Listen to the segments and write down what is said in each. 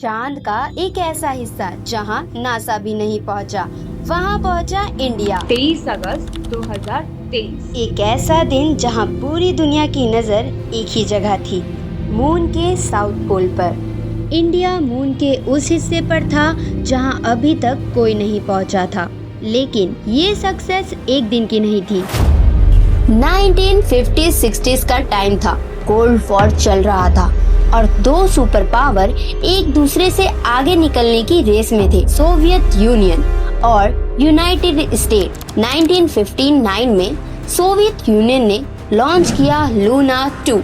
चांद का एक ऐसा हिस्सा जहां नासा भी नहीं पहुंचा, वहां पहुंचा इंडिया। 23 अगस्त 2023। एक ऐसा दिन जहां पूरी दुनिया की नज़र एक ही जगह थी, मून के साउथ पोल पर। इंडिया मून के उस हिस्से पर था जहां अभी तक कोई नहीं पहुंचा था। लेकिन ये सक्सेस एक दिन की नहीं थी। 1950-60s का टाइम था। कोल्ड वॉर चल रहा था और दो सुपर पावर एक दूसरे से आगे निकलने की रेस में थे, सोवियत यूनियन और यूनाइटेड स्टेट। 1959 में सोवियत यूनियन ने लॉन्च किया लूना 2।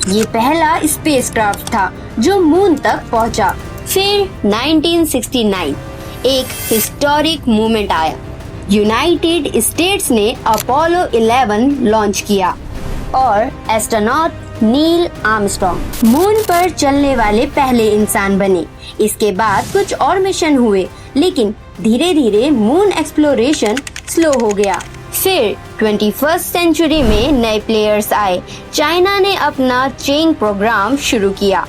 ये पहला स्पेसक्राफ्ट था जो मून तक पहुंचा। फिर 1969 एक हिस्टोरिक मोमेंट आया। यूनाइटेड स्टेट्स ने अपोलो 11 लॉन्च किया और एस्ट्रोनॉट नील आर्मस्ट्रॉन्ग मून पर चलने वाले पहले इंसान बने। इसके बाद कुछ और मिशन हुए, लेकिन धीरे धीरे मून एक्सप्लोरेशन स्लो हो गया। फिर 21st सेंचुरी में नए प्लेयर्स आए। चाइना ने अपना चेंग प्रोग्राम शुरू किया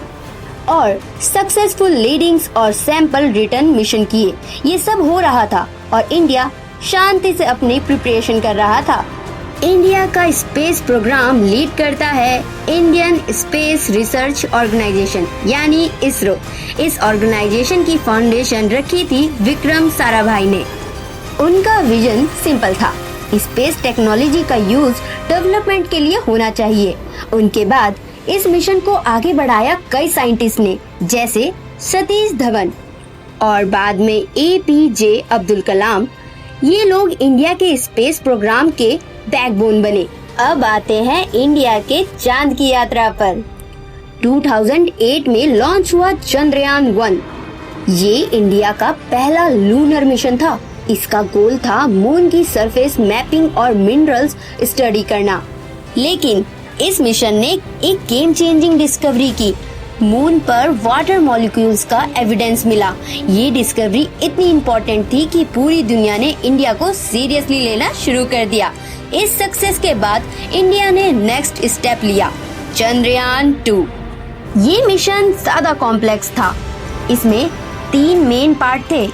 और सक्सेसफुल लीडिंग्स और सैंपल रिटर्न मिशन किए। ये सब हो रहा था और इंडिया शांति से अपनी प्रिपरेशन कर रहा था। इंडिया का स्पेस प्रोग्राम लीड करता है इंडियन स्पेस रिसर्च ऑर्गेनाइजेशन यानी इसरो। इस ऑर्गेनाइजेशन की फाउंडेशन रखी थी विक्रम साराभाई ने। उनका विजन सिंपल था, स्पेस टेक्नोलॉजी का यूज डेवलपमेंट के लिए होना चाहिए। उनके बाद इस मिशन को आगे बढ़ाया कई साइंटिस्ट ने, जैसे सतीश धवन और बाद में APJ अब्दुल कलाम। ये लोग इंडिया के स्पेस प्रोग्राम के बैकबोन बने। अब आते हैं इंडिया के चांद की यात्रा पर। 2008 में लॉन्च हुआ चंद्रयान 1। ये इंडिया का पहला लूनर मिशन था। इसका गोल था मून की सरफेस मैपिंग और मिनरल्स स्टडी करना। लेकिन इस मिशन ने एक गेम चेंजिंग डिस्कवरी की। मून पर वाटर मॉलिक्यूल्स का एविडेंस मिला। ये डिस्कवरी इतनी इम्पोर्टेंट थी कि पूरी दुनिया ने इंडिया को सीरियसली लेना शुरू कर दिया। इस सक्सेस के बाद इंडिया ने नेक्स्ट स्टेप लिया, चंद्रयान 2। ये मिशन ज्यादा कॉम्प्लेक्स था। इसमें 3 मेन पार्ट थे,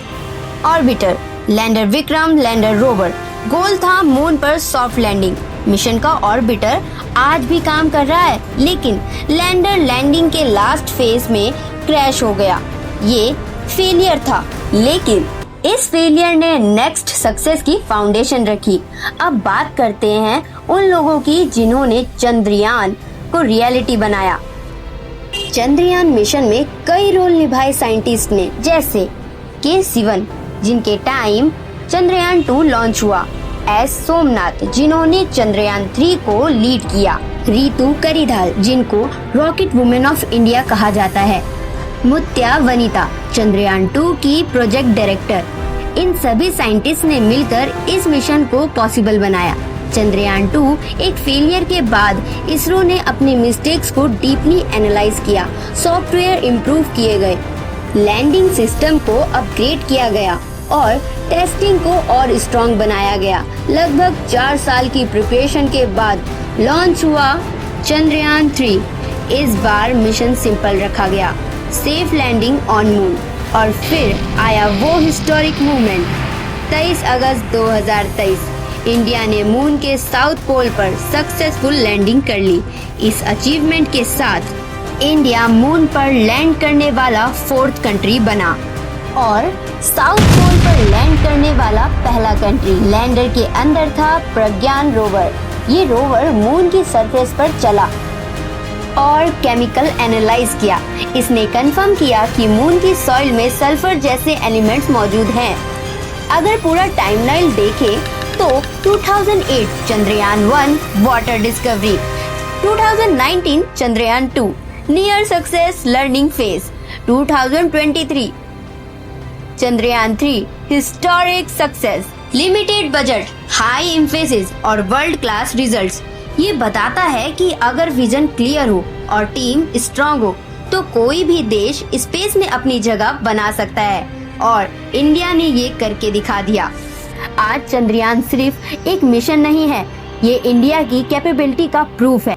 orbiter, lander Vikram, lander rover. Goal था मून पर सॉफ्ट लैंडिंग। मिशन का ऑर्बिटर आज भी काम कर रहा है, लेकिन लैंडर लैंडिंग के लास्ट फेज में क्रैश हो गया। ये फेलियर था, लेकिन इस फेलियर ने नेक्स्ट सक्सेस की फाउंडेशन रखी। अब बात करते हैं उन लोगों की जिन्होंने चंद्रयान को रियलिटी बनाया। चंद्रयान मिशन में कई रोल निभाए साइंटिस्ट ने, जैसे के सिवन जिनके टाइम चंद्रयान 2 लॉन्च हुआ, एस सोमनाथ जिन्होंने चंद्रयान 3 को लीड किया, रितु करिधाल जिनको रॉकेट वुमेन ऑफ इंडिया कहा जाता है, मुत्या वनिता चंद्रयान 2 की प्रोजेक्ट डायरेक्टर। इन सभी साइंटिस्ट ने मिलकर इस मिशन को पॉसिबल बनाया। चंद्रयान 2 एक फेलियर के बाद इसरो ने अपने मिस्टेक्स को डीपली एनालाइज किया, सॉफ्टवेयर इम्प्रूव किए गए, लैंडिंग सिस्टम को अपग्रेड किया गया और टेस्टिंग को और स्ट्रॉन्ग बनाया गया। लगभग 4 साल की प्रिपरेशन के बाद लॉन्च हुआ चंद्रयान 3। इस बार मिशन सिंपल रखा गया, सेफ लैंडिंग ऑन मून। और फिर आया वो हिस्टोरिक मूवमेंट, 23 अगस्त 2023। इंडिया ने मून के साउथ पोल पर सक्सेसफुल लैंडिंग कर ली। इस अचीवमेंट के साथ इंडिया मून पर लैंड करने वाला 4th कंट्री बना और साउथ पोल पर लैंड करने वाला पहला कंट्री। लैंडर के अंदर था प्रज्ञान रोवर। ये रोवर मून की सरफेस पर चला और केमिकल एनालाइज किया। इसने कंफर्म किया कि मून की सॉइल में सल्फर जैसे एलिमेंट्स मौजूद हैं। अगर पूरा टाइमलाइन देखें तो 2008 Chandrayaan 1 water discovery, 2019 Chandrayaan 2 near success learning phase, 2023 Chandrayaan 3 historic success, limited budget, high emphasis और वर्ल्ड क्लास रिजल्ट्स। ये बताता है कि अगर विजन क्लियर हो और टीम स्ट्रांग हो तो कोई भी देश स्पेस में अपनी जगह बना सकता है, और इंडिया ने ये करके दिखा दिया। आज चंद्रयान सिर्फ एक मिशन नहीं है, ये इंडिया की कैपेबिलिटी का प्रूफ है।